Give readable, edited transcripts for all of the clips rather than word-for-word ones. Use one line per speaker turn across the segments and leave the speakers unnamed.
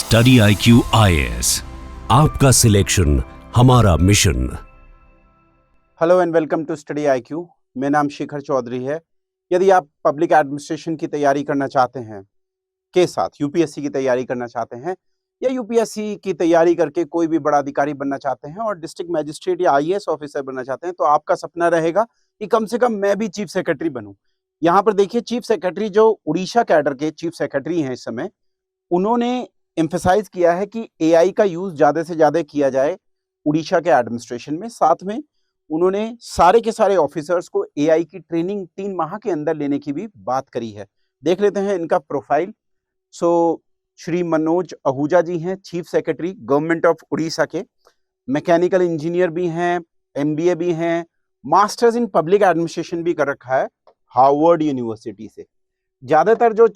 Study IQ IAS, आपका selection हमारा मिशन।
Hello and welcome to study IQ। मेरा नाम शेखर चौधरी है। यदि आप पब्लिक एडमिनिस्ट्रेशन की तैयारी करना चाहते हैं के साथ यूपीएससी की तैयारी करना चाहते हैं या यूपीएससी की तैयारी करके कोई भी बड़ा अधिकारी बनना चाहते हैं और डिस्ट्रिक्ट मजिस्ट्रेट या IAS ऑफिसर बनना चाहते हैं, तो आपका सपना रहेगा कि कम से कम मैं भी चीफ सेक्रेटरी बनूं। यहाँ पर देखिए, चीफ सेक्रेटरी जो उड़ीसा कैडर के चीफ सेक्रेटरी हैं इस समय, उन्होंने एम्फेसाइज किया है कि AI का यूज ज्यादा से ज्यादा किया जाए उड़ीसा के एडमिनिस्ट्रेशन में। साथ में उन्होंने सारे के सारे ऑफिसर्स को AI की ट्रेनिंग 3 माह के अंदर लेने की भी बात करी है। देख लेते हैं इनका प्रोफाइल। श्री मनोज आहूजा जी हैं chief secretary government of Orissa के। मैकेनिकल इंजीनियर भी हैं, MBA भी हैं, मास्टर्स इन पब्लिक एडमिनिस्ट्रेशन भी कर रखा है हार्वर्ड यूनिवर्सिटी से। ज्यादातर जो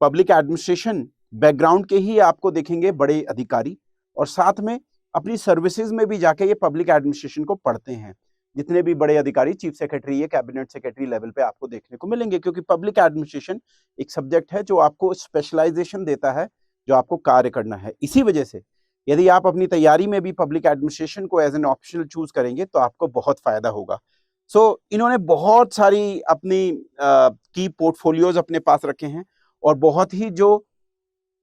पब्लिक एडमिनिस्ट्रेशन बैकग्राउंड के ही आपको देखेंगे बड़े अधिकारी, और साथ में अपनी सर्विसेज में भी जाके ये पब्लिक एडमिनिस्ट्रेशन को पढ़ते हैं। जितने भी बड़े अधिकारी चीफ सेक्रेटरी या कैबिनेट सेक्रेटरी लेवल पे आपको देखने को मिलेंगे, क्योंकि पब्लिक एडमिनिस्ट्रेशन एक सब्जेक्ट है जो आपको स्पेशलाइजेशन देता है, जो आपको कार्य करना है। इसी वजह से यदि आप अपनी तैयारी में भी पब्लिक एडमिनिस्ट्रेशन को एज एन ऑप्शनल चूज करेंगे तो आपको बहुत फायदा होगा। इन्होंने बहुत सारी अपनी की पोर्टफोलियोज अपने पास रखे हैं, और बहुत ही जो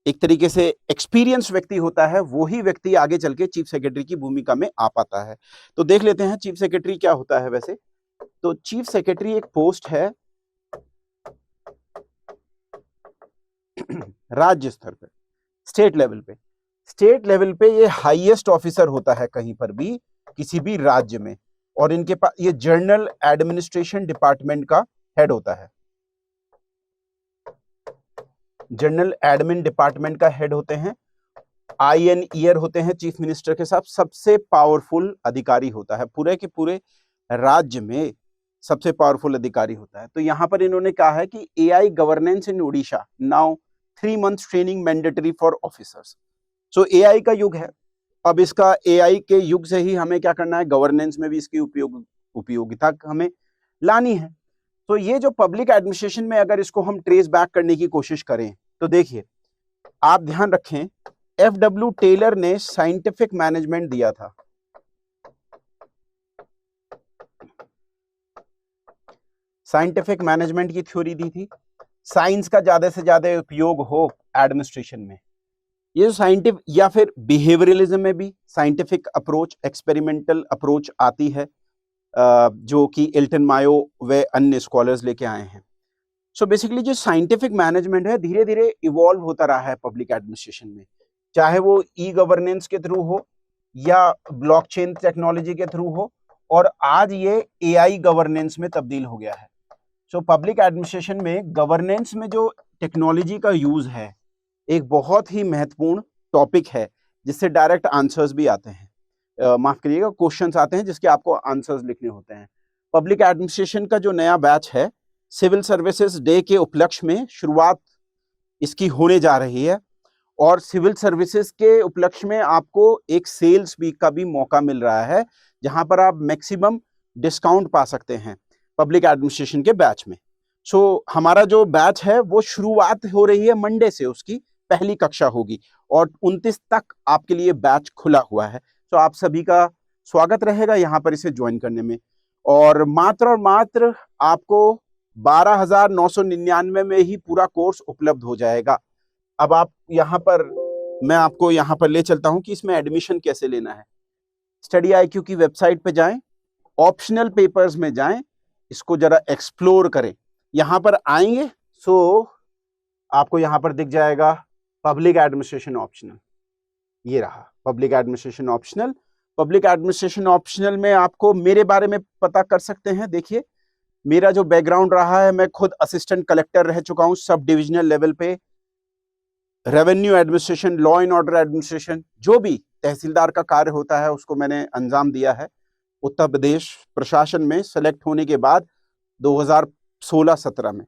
एक तरीके से एक्सपीरियंस व्यक्ति होता है वो ही व्यक्ति आगे चल के चीफ सेक्रेटरी की भूमिका में आ पाता है। तो देख लेते हैं चीफ सेक्रेटरी क्या होता है। वैसे तो चीफ सेक्रेटरी एक पोस्ट है राज्य स्तर पे, स्टेट लेवल पे। स्टेट लेवल पे ये हाईएस्ट ऑफिसर होता है कहीं पर भी, किसी भी राज्य में, और इनके पास ये जनरल एडमिनिस्ट्रेशन डिपार्टमेंट का हेड होता है। जनरल एडमिन डिपार्टमेंट का हेड होते हैं। IN ईयर होते हैं चीफ मिनिस्टर के साथ। सबसे पावरफुल अधिकारी होता है, पूरे के पूरे राज्य में सबसे पावरफुल अधिकारी होता है। तो यहां पर इन्होंने कहा है कि AI governance in Orissa now 3 months training mandatory for officers. AI का युग है। अब इसका AI के युग से ही हमें क्या करना है, गवर्नेंस में भी इसकी उपयोगिता हमें लानी है। तो ये जो पब्लिक एडमिनिस्ट्रेशन में अगर इसको हम ट्रेस बैक करने की कोशिश करें तो देखिए, आप ध्यान रखें, FW टेलर ने साइंटिफिक मैनेजमेंट दिया था। साइंटिफिक मैनेजमेंट की थ्योरी दी थी, साइंस का ज्यादा से ज्यादा उपयोग हो एडमिनिस्ट्रेशन में। ये जो साइंटिफिक या फिर बिहेवियरलिज्म में भी साइंटिफिक अप्रोच, एक्सपेरिमेंटल अप्रोच आती है, जो कि एल्टन मायो व अन्य स्कॉलर्स लेके आए हैं। बेसिकली जो साइंटिफिक मैनेजमेंट है धीरे धीरे इवॉल्व होता रहा है पब्लिक एडमिनिस्ट्रेशन में, चाहे वो ई-गवर्नेंस के थ्रू हो या ब्लॉकचेन टेक्नोलॉजी के थ्रू हो, और आज ये AI गवर्नेंस में तब्दील हो गया है। पब्लिक एडमिनिस्ट्रेशन में गवर्नेंस में जो टेक्नोलॉजी का यूज है एक बहुत ही महत्वपूर्ण टॉपिक है, जिससे डायरेक्ट आंसर्स भी आते हैं, माफ करिएगा, क्वेश्चंस आते हैं जिसके आपको आंसर्स लिखने होते हैं। पब्लिक एडमिनिस्ट्रेशन का जो नया बैच है, सिविल सर्विसेज डे के उपलक्ष्य में शुरुआत इसकी होने जा रही है, और सिविल सर्विसेज के उपलक्ष्य में आपको एक सेल्स वीक का भी मौका मिल रहा है, जहां पर आप मैक्सिमम डिस्काउंट पा सकते हैं पब्लिक एडमिनिस्ट्रेशन के बैच में। हमारा जो बैच है वो शुरुआत हो रही है मंडे से, उसकी पहली कक्षा होगी, और 29 तक आपके लिए बैच खुला हुआ है। आप सभी का स्वागत रहेगा यहाँ पर इसे ज्वाइन करने में, और मात्र आपको 12,999 में ही पूरा कोर्स उपलब्ध हो जाएगा। अब आप यहाँ पर, मैं आपको यहाँ पर ले चलता हूँ कि इसमें एडमिशन कैसे लेना है। स्टडी IQ की वेबसाइट पे जाएं, ऑप्शनल पेपर्स में जाएं, इसको जरा एक्सप्लोर करें। यहाँ पर आएंगे आपको यहाँ पर दिख जाएगा पब्लिक एडमिनिस्ट्रेशन ऑप्शनल। ये रहा public administration optional. Public administration optional में आपको मेरे बारे में पता कर सकते हैं। देखिए, मेरा जो बैकग्राउंड रहा है, मैं खुद असिस्टेंट कलेक्टर रह चुका हूं सब डिविजनल लेवल पे। Revenue administration, law and order administration, जो भी तहसीलदार का कार्य होता है उसको मैंने अंजाम दिया है उत्तर प्रदेश प्रशासन में सेलेक्ट होने के बाद 2016-17 में।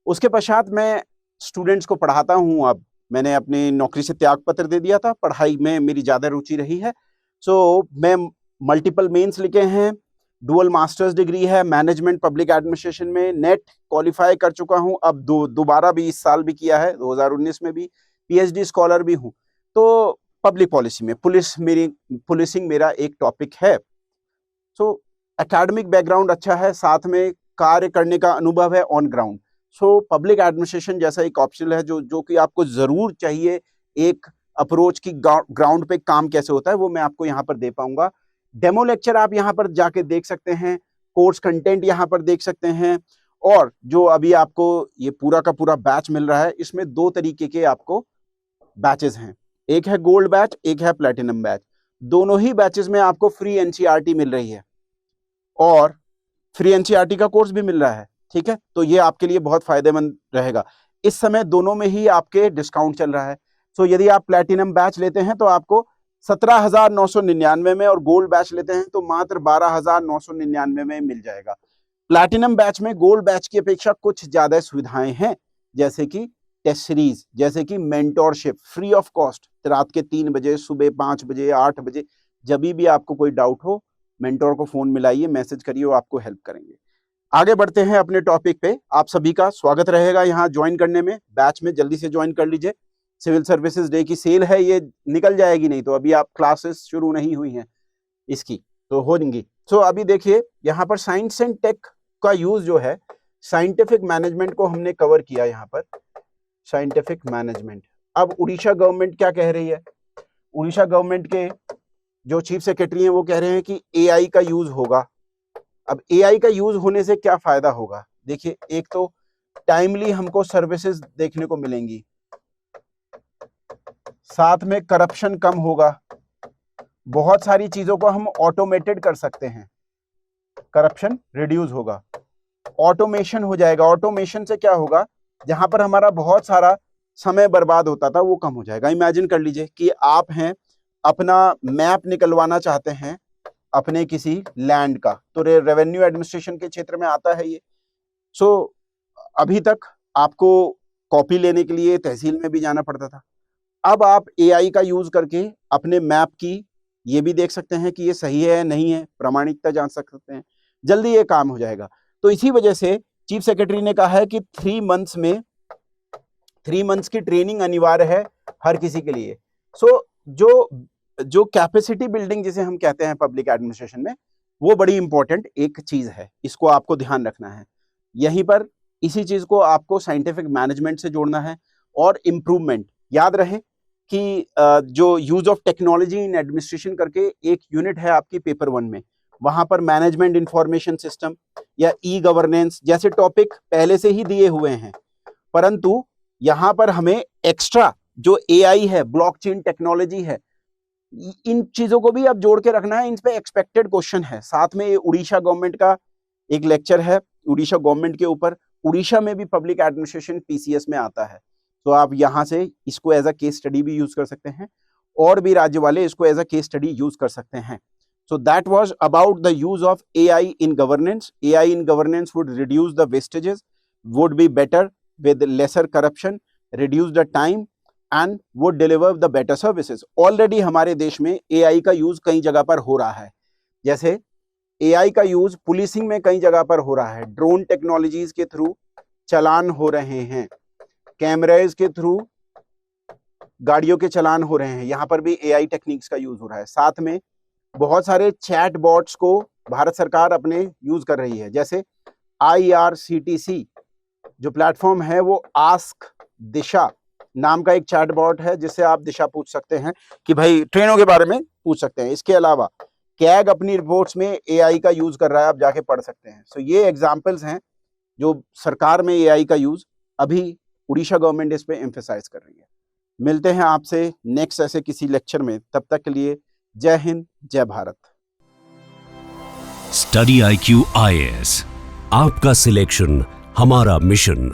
उसके पश्चात मैं स्टूडेंट्स को पढ़ाता हूं। अब मैंने अपनी नौकरी से त्याग पत्र दे दिया था, पढ़ाई में मेरी ज्यादा रुचि रही है। मैं मल्टीपल मेंस लिखे हैं, डुअल मास्टर्स डिग्री है मैनेजमेंट पब्लिक एडमिनिस्ट्रेशन में, नेट क्वालिफाई कर चुका हूं। अब दोबारा भी इस साल भी किया है, 2019 में भी PhD स्कॉलर भी हूँ। तो पब्लिक पॉलिसी में पुलिसिंग मेरा एक टॉपिक है। सो एकेडमिक बैकग्राउंड अच्छा है, साथ में कार्य करने का अनुभव है on ground. So public administration जैसा एक ऑप्शन है जो कि आपको जरूर चाहिए, एक अप्रोच की ग्राउंड पे काम कैसे होता है वो मैं आपको यहाँ पर दे पाऊंगा। डेमो लेक्चर आप यहाँ पर जाके देख सकते हैं, कोर्स कंटेंट यहाँ पर देख सकते हैं, और जो अभी आपको ये पूरा का पूरा बैच मिल रहा है, इसमें 2 तरीके के आपको बैचेस हैं, एक है गोल्ड बैच, एक है प्लेटिनम बैच। दोनों ही बैचेस में आपको फ्री NCERT मिल रही है और फ्री NCERT का कोर्स भी मिल रहा है, ठीक है। तो ये आपके लिए बहुत फायदेमंद रहेगा। इस समय दोनों में ही आपके डिस्काउंट चल रहा है। सो यदि आप प्लेटिनम बैच लेते हैं तो आपको 17,999 में, और गोल्ड बैच लेते हैं तो मात्र 12,999 में मिल जाएगा। प्लैटिनम बैच में गोल्ड बैच की अपेक्षा कुछ ज्यादा सुविधाएं हैं, जैसे कि टेस्ट सीरीज, जैसे कि मेंटोरशिप फ्री ऑफ कॉस्ट, रात के 3 बजे, सुबह 5 बजे, 8 बजे, जब भी आपको कोई डाउट हो मेंटोर को फोन मिलाइए, मैसेज करिए, वो आपको हेल्प करेंगे। आगे बढ़ते हैं अपने टॉपिक पे। आप सभी का स्वागत रहेगा यहाँ ज्वाइन करने में, बैच में जल्दी से ज्वाइन कर लीजिए। सिविल सर्विसेज डे की सेल है, ये निकल जाएगी, नहीं तो अभी आप क्लासेस शुरू नहीं हुई हैं इसकी, तो हो जाएंगी। तो अभी देखिए यहाँ पर साइंस एंड टेक का यूज जो है, साइंटिफिक मैनेजमेंट को हमने कवर किया यहाँ पर, साइंटिफिक मैनेजमेंट। अब उड़ीसा गवर्नमेंट क्या कह रही है, उड़ीसा गवर्नमेंट के जो चीफ सेक्रेटरी हैं वो कह रहे हैं कि AI का यूज होगा। अब AI का यूज होने से क्या फायदा होगा, देखिए एक तो टाइमली हमको सर्विसेज देखने को मिलेंगी, साथ में करप्शन कम होगा, बहुत सारी चीजों को हम ऑटोमेटेड कर सकते हैं, करप्शन रिड्यूस होगा, ऑटोमेशन हो जाएगा। ऑटोमेशन से क्या होगा, जहां पर हमारा बहुत सारा समय बर्बाद होता था वो कम हो जाएगा। इमेजिन कर लीजिए कि आप हैं, अपना मैप निकलवाना चाहते हैं अपने किसी लैंड का, तो रेवेन्यू एडमिनिस्ट्रेशन के क्षेत्र में आता है ये। सो अभी तक आपको कॉपी लेने के लिए तहसील में भी जाना पड़ता था। अब आप AI का यूज करके अपने मैप की ये भी देख सकते हैं कि ये सही है नहीं है, प्रामाणिकता जान सकते हैं, जल्दी ये काम हो जाएगा। तो इसी वजह से चीफ सेक्रेटरी ने कहा है कि 3 मंथ्स की ट्रेनिंग अनिवार्य है हर किसी के लिए। सो जो कैपेसिटी बिल्डिंग जिसे हम कहते हैं पब्लिक एडमिनिस्ट्रेशन में, वो बड़ी इंपॉर्टेंट एक चीज है, इसको आपको ध्यान रखना है। यहीं पर इसी चीज को आपको साइंटिफिक मैनेजमेंट से जोड़ना है और इम्प्रूवमेंट। याद रहे कि जो use of technology in administration करके एक यूनिट है आपकी पेपर 1 में, वहां पर मैनेजमेंट इंफॉर्मेशन सिस्टम या E-गवर्नेंस जैसे टॉपिक पहले से ही दिए हुए हैं, परंतु यहां पर हमें एक्स्ट्रा जो AI है, ब्लॉकचेन टेक्नोलॉजी है, इन चीजों को भी अब जोड़ के रखना है। इन पे एक्सपेक्टेड क्वेश्चन है। साथ में ये उड़ीसा गवर्नमेंट का एक लेक्चर है उड़ीसा गवर्नमेंट के ऊपर। उड़ीसा में भी पब्लिक एडमिनिस्ट्रेशन PCS में आता है, तो आप यहाँ से इसको एज अ केस स्टडी भी यूज कर सकते हैं, और भी राज्य वाले इसको as a case study use कर सकते हैं। So that was about the use of AI in governance. AI in governance would reduce the wastages, would be better with lesser corruption, reduce the time and would deliver the better services. Already हमारे देश में AI का use कई जगह पर हो रहा है, जैसे AI का यूज पुलिसिंग में कई जगह पर हो रहा है, ड्रोन टेक्नोलॉजीज के थ्रू चालान हो रहे हैं, कैमरेज के थ्रू गाड़ियों के चालान हो रहे हैं, यहाँ पर भी AI टेक्निक्स का यूज हो रहा है। साथ में बहुत सारे चैट बॉट्स को भारत सरकार अपने यूज कर रही है, जैसे IRCTC जो प्लेटफॉर्म है वो आस्क दिशा नाम का एक चैट बॉट है, जिससे आप दिशा पूछ सकते हैं कि भाई ट्रेनों के बारे में पूछ सकते हैं। इसके अलावा कैग अपनी रिपोर्ट्स में AI का यूज कर रहा है, आप जाके पढ़ सकते हैं। सो ये एग्जांपल्स हैं जो सरकार में AI का यूज अभी उड़ीसा गवर्नमेंट इस पे एम्फेसाइज कर रही है। मिलते हैं आपसे नेक्स्ट ऐसे किसी लेक्चर में, तब तक के लिए जय हिंद, जय भारत।
स्टडी IQ IAS, आपका सिलेक्शन हमारा मिशन।